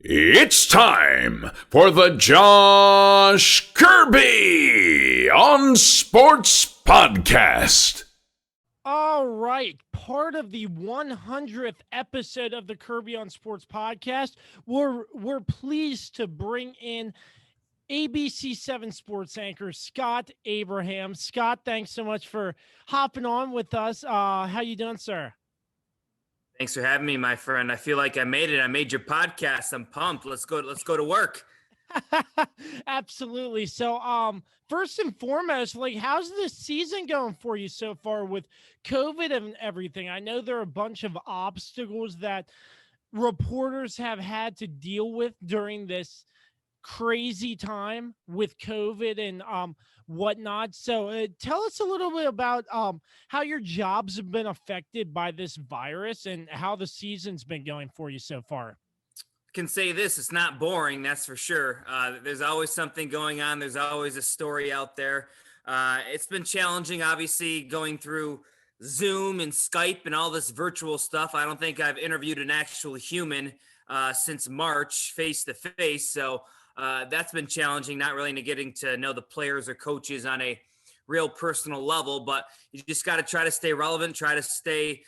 It's time for the Josh Kirby on Sports Podcast. All right, part of the 100th episode of the Kirby on Sports Podcast, we're pleased to bring in ABC7 sports anchor Scott Abraham. Scott, thanks so much for hopping on with us. How you doing, sir? Thanks for having me, my friend. I feel like I made it. I made your podcast. I'm pumped. Let's go to work. Absolutely. So, first and foremost, like, how's this season going for you so far with COVID and everything? I know there are a bunch of obstacles that reporters have had to deal with during this crazy time with COVID and whatnot. So, tell us a little bit about how your jobs have been affected by this virus and how the season's been going for you so far. Can say this, it's not boring, that's for sure. There's always something going on. There's always a story out there. It's been challenging, obviously, going through Zoom and Skype and all this virtual stuff. I don't think I've interviewed an actual human since March, face to face. So that's been challenging, not really getting to know the players or coaches on a real personal level. But you just got to try to stay relevant, try to stay,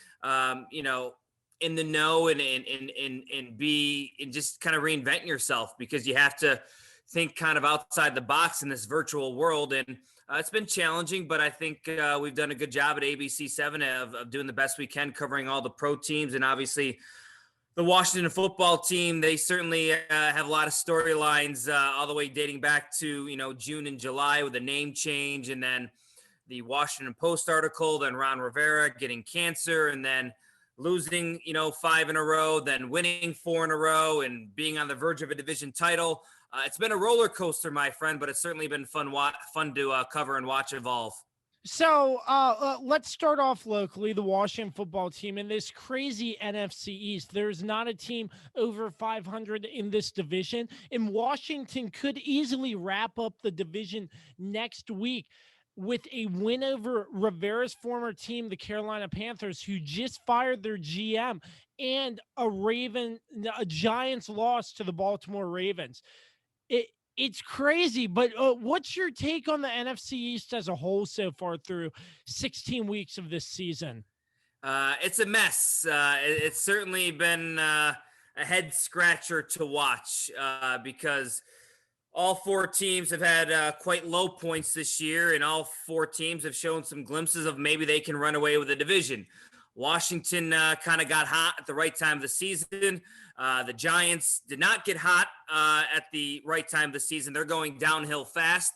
in the know and be and just kind of reinvent yourself, because you have to think kind of outside the box in this virtual world. And it's been challenging, but I think we've done a good job at ABC7 of doing the best we can, covering all the pro teams. And obviously the Washington football team, they certainly have a lot of storylines all the way dating back to, June and July with the name change. And then the Washington Post article, then Ron Rivera getting cancer, and then losing, 5 in a row, then winning 4 in a row, and being on the verge of a division title. It's been a roller coaster, my friend, but it's certainly been fun to cover and watch evolve. So let's start off locally, the Washington football team in this crazy NFC East. There's not a team over 500 in this division, and Washington could easily wrap up the division next week with a win over Rivera's former team, the Carolina Panthers, who just fired their GM, and a Giants loss to the Baltimore Ravens. It's crazy, but what's your take on the NFC East as a whole so far through 16 weeks of this season? It's a mess. It's certainly been a head scratcher to watch because all 4 teams have had quite low points this year, and all 4 teams have shown some glimpses of maybe they can run away with the division. Washington kind of got hot at the right time of the season. The Giants did not get hot at the right time of the season. They're going downhill fast,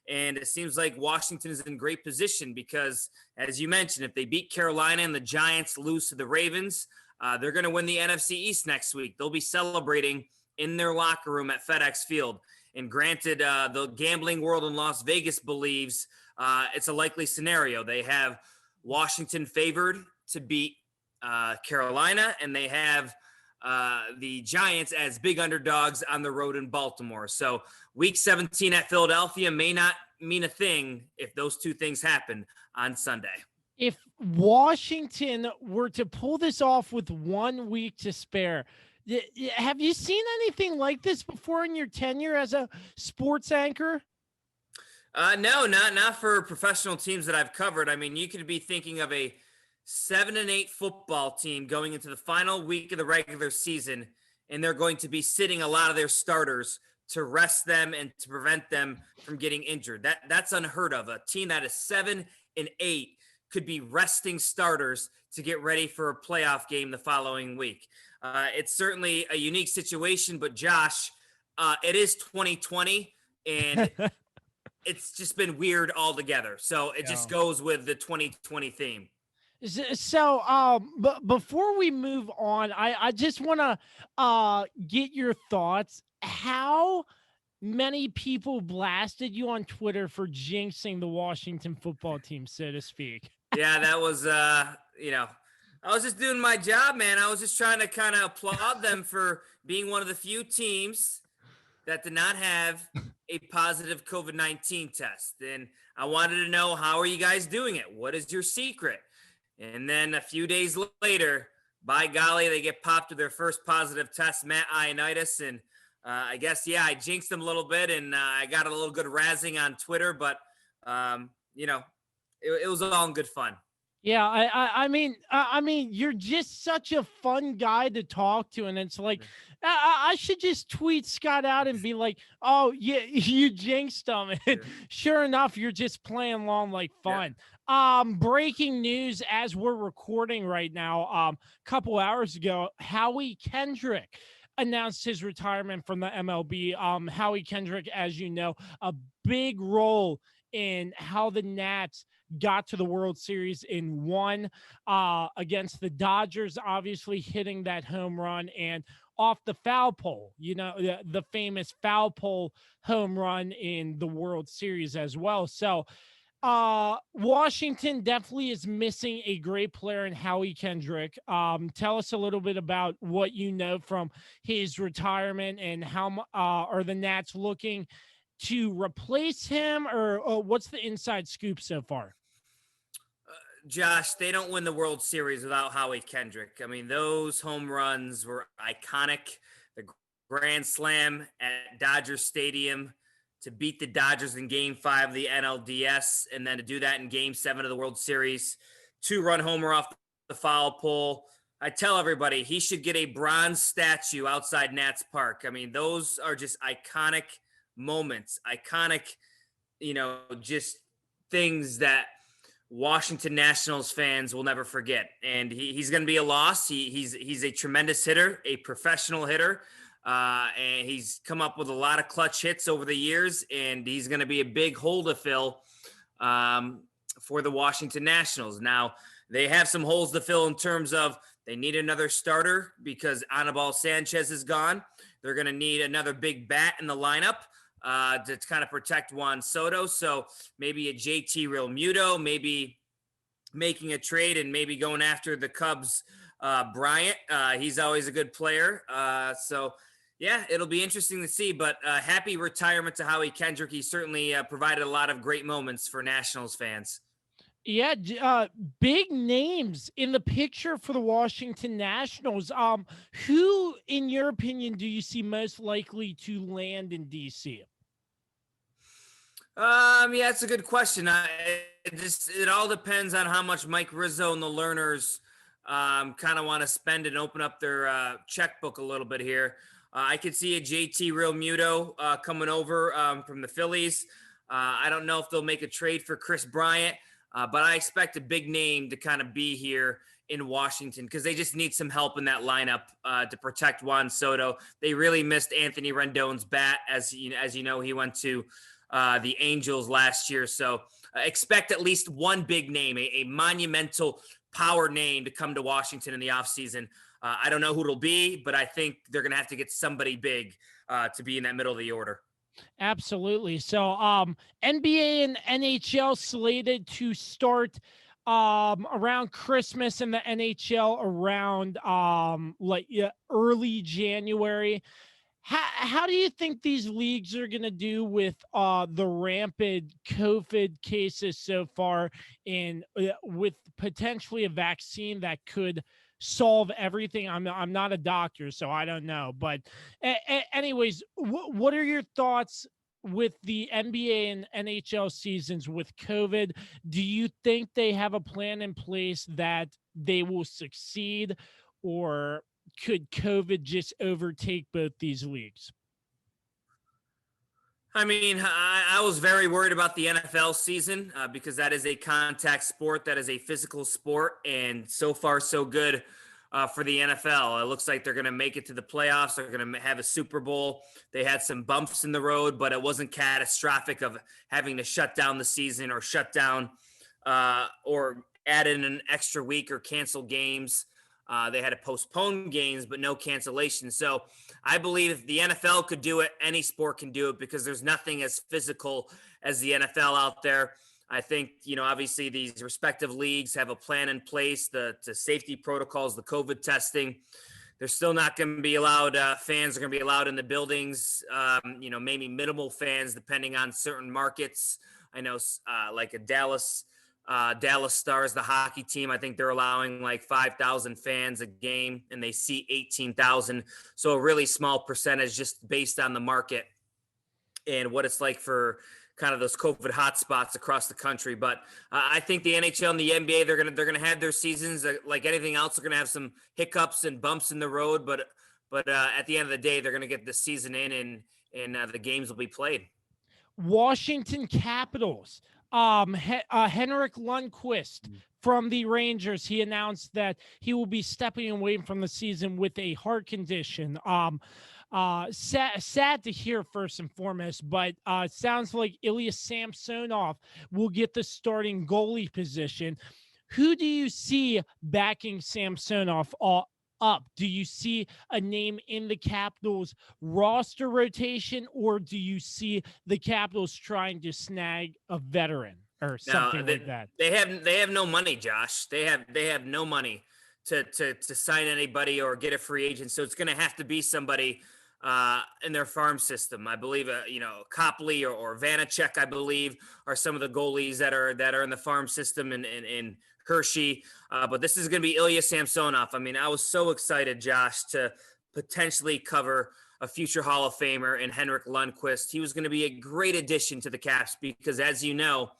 and it seems like Washington is in great position because, as you mentioned, if they beat Carolina and the Giants lose to the Ravens, they're going to win the NFC East next week. They'll be celebrating in their locker room at FedEx Field. And granted, the gambling world in Las Vegas believes it's a likely scenario. They have Washington favored to beat Carolina, and they have the Giants as big underdogs on the road in Baltimore. So week 17 at Philadelphia may not mean a thing if those 2 things happen on Sunday. If Washington were to pull this off with 1 week to spare, have you seen anything like this before in your tenure as a sports anchor? No, not for professional teams that I've covered. I mean, you could be thinking of a 7-8 football team going into the final week of the regular season, and they're going to be sitting a lot of their starters to rest them and to prevent them from getting injured. That's unheard of. A team that is 7-8 could be resting starters to get ready for a playoff game the following week. It's certainly a unique situation, but Josh, it is 2020, and it's just been weird altogether. So it just goes with the 2020 theme. So, but before we move on, I just want to get your thoughts. How many people blasted you on Twitter for jinxing the Washington football team, so to speak? Yeah, that was, I was just doing my job, man. I was just trying to kind of applaud them for being one of the few teams that did not have a positive COVID-19 test. And I wanted to know, how are you guys doing it? What is your secret? And then a few days later, by golly, they get popped with their first positive test, Matt Ioannidis, and I guess, I jinxed them a little bit, and I got a little good razzing on Twitter, but, it was all in good fun. Yeah, I mean, you're just such a fun guy to talk to, and it's like, I should just tweet Scott out and be like, "Oh, yeah, you jinxed him." And Yeah. sure enough, you're just playing along like Yeah. fun. Breaking news as we're recording right now. Couple hours ago, Howie Kendrick announced his retirement from the MLB. Howie Kendrick, as you know, a big role in how the Nats got to the World Series in one against the Dodgers, obviously hitting that home run and off the foul pole, the famous foul pole home run in the World Series as well. So Washington definitely is missing a great player in Howie Kendrick. Tell us a little bit about what you know from his retirement and how are the Nats looking to replace him, or what's the inside scoop so far? Josh, they don't win the World Series without Howie Kendrick. I mean, those home runs were iconic. The grand slam at Dodger Stadium to beat the Dodgers in Game 5 of the NLDS, and then to do that in Game 7 of the World Series. 2-run homer off the foul pole. I tell everybody he should get a bronze statue outside Nats Park. I mean, those are just iconic moments, iconic, just things that Washington Nationals fans will never forget. And he's going to be a loss. He's a tremendous hitter, a professional hitter. And he's come up with a lot of clutch hits over the years, and he's going to be a big hole to fill for the Washington Nationals. Now, they have some holes to fill in terms of they need another starter because Anibal Sanchez is gone. They're going to need another big bat in the lineup to kind of protect Juan Soto. So maybe a JT Realmuto, maybe making a trade and maybe going after the Cubs, Bryant. He's always a good player. So, yeah, it'll be interesting to see. But happy retirement to Howie Kendrick. He certainly provided a lot of great moments for Nationals fans. Yeah, big names in the picture for the Washington Nationals. Who, in your opinion, do you see most likely to land in DC? Yeah, it's a good question. It all depends on how much Mike Rizzo and the Lerners kind of want to spend and open up their checkbook a little bit here. I could see a JT Realmuto coming over from the Phillies. I don't know if they'll make a trade for Chris Bryant, but I expect a big name to kind of be here in Washington because they just need some help in that lineup to protect Juan Soto. They really missed Anthony Rendon's bat, as you know, he went to the Angels last year. So expect at least one big name, a monumental power name to come to Washington in the offseason. I don't know who it'll be, but I think they're going to have to get somebody big to be in that middle of the order. Absolutely. So NBA and NHL slated to start around Christmas, and the NHL around early January. How do you think these leagues are going to do with the rampant COVID cases so far, and with potentially a vaccine that could solve everything? I'm not a doctor, so I don't know. But anyways, what are your thoughts with the NBA and NHL seasons with COVID? Do you think they have a plan in place that they will succeed, or could COVID just overtake both these leagues? I mean, I was very worried about the NFL season because that is a contact sport, that is a physical sport, and so far so good for the NFL. It looks like they're going to make it to the playoffs. They're going to have a Super Bowl. They had some bumps in the road, but it wasn't catastrophic of having to shut down the season or shut down or add in an extra week or cancel games. They had to postpone games, but no cancellation. So I believe if the NFL could do it, any sport can do it because there's nothing as physical as the NFL out there. I think, obviously these respective leagues have a plan in place, the safety protocols, the COVID testing. They're still not going to be allowed, fans are going to be allowed in the buildings, maybe minimal fans depending on certain markets. I know like a Dallas Dallas Stars, the hockey team, I think they're allowing like 5,000 fans a game, and they seat 18,000. So a really small percentage just based on the market and what it's like for kind of those COVID hotspots across the country. But I think the NHL and the NBA, they're gonna have their seasons like anything else. They're gonna have some hiccups and bumps in the road, but at the end of the day, they're gonna get the season in, and the games will be played. Washington Capitals. Henrik Lundqvist from the Rangers, he announced that he will be stepping away from the season with a heart condition. Sad to hear, first and foremost, but sounds like Ilya Samsonov will get the starting goalie position. Who do you see backing Samsonov up? Do you see a name in the Capitals roster rotation, or do you see the Capitals trying to snag a veteran or something like that? They have no money, Josh. They have no money to sign anybody or get a free agent. So it's going to have to be somebody in their farm system. I believe, Copley or Vanacek, I believe, are some of the goalies that are in the farm system in Hershey. But this is going to be Ilya Samsonov. I mean, I was so excited, Josh, to potentially cover a future Hall of Famer in Henrik Lundqvist. He was going to be a great addition to the Caps because, as you know,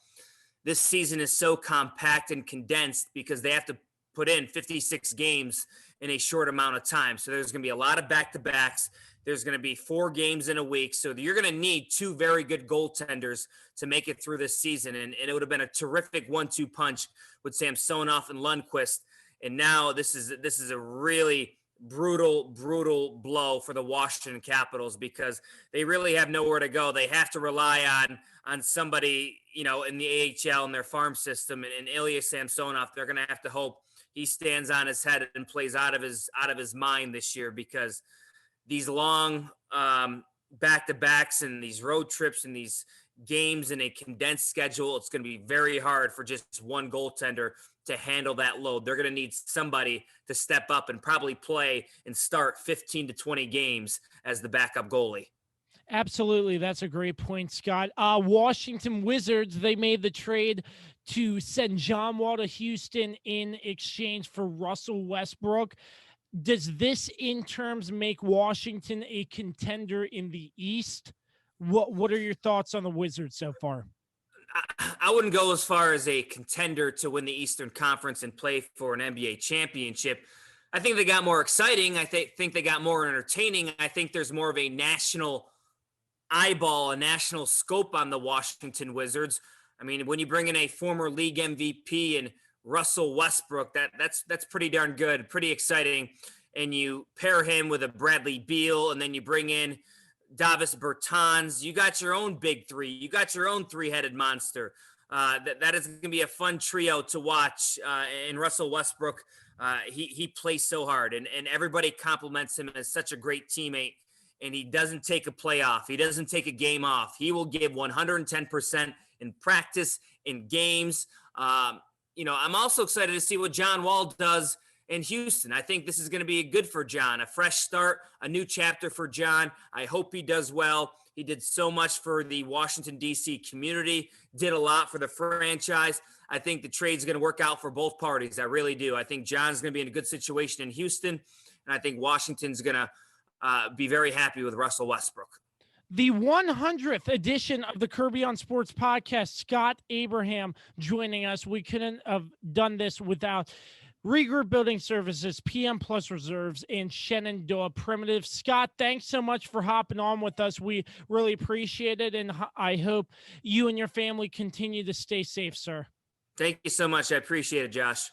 this season is so compact and condensed because they have to put in 56 games in a short amount of time. So there's going to be a lot of back-to-backs. There's going to be 4 games in a week. So you're going to need 2 very good goaltenders to make it through this season. And it would have been a terrific 1-2 punch with Samsonov and Lundqvist. And now this is a really brutal blow for the Washington Capitals because they really have nowhere to go. They have to rely on somebody, in the AHL in their farm system. And Ilya Samsonov, they're going to have to hope he stands on his head and plays out of his mind this year because these long back-to-backs and these road trips and these games in a condensed schedule, it's going to be very hard for just one goaltender to handle that load. They're going to need somebody to step up and probably play and start 15 to 20 games as the backup goalie. Absolutely. That's a great point, Scott. Washington Wizards, they made the trade to send John Wall to Houston in exchange for Russell Westbrook. Does this in terms make Washington a contender in the East? What are your thoughts on the Wizards so far? I wouldn't go as far as a contender to win the Eastern Conference and play for an NBA championship. I think they got more exciting. I think they got more entertaining. I think there's more of a national eyeball, a national scope on the Washington Wizards. I mean, when you bring in a former league MVP and Russell Westbrook, that's pretty darn good, pretty exciting. And you pair him with a Bradley Beal, and then you bring in Davis Bertans. You got your own big three. You got your own 3-headed monster. That is going to be a fun trio to watch. And Russell Westbrook, he plays so hard, and everybody compliments him as such a great teammate. And he doesn't take a play off. He doesn't take a game off. He will give 110% in practice, in games. I'm also excited to see what John Wall does in Houston. I think this is going to be good for John, a fresh start, a new chapter for John. I hope he does well. He did so much for the Washington, D.C. community, did a lot for the franchise. I think the trade's going to work out for both parties. I really do. I think John's going to be in a good situation in Houston, and I think Washington's going to be very happy with Russell Westbrook. The 100th edition of the Kirby on Sports podcast, Scott Abraham joining us. We couldn't have done this without Regroup Building Services, PM Plus Reserves, and Shenandoah Primitive. Scott, thanks so much for hopping on with us. We really appreciate it, and I hope you and your family continue to stay safe, sir. Thank you so much. I appreciate it, Josh.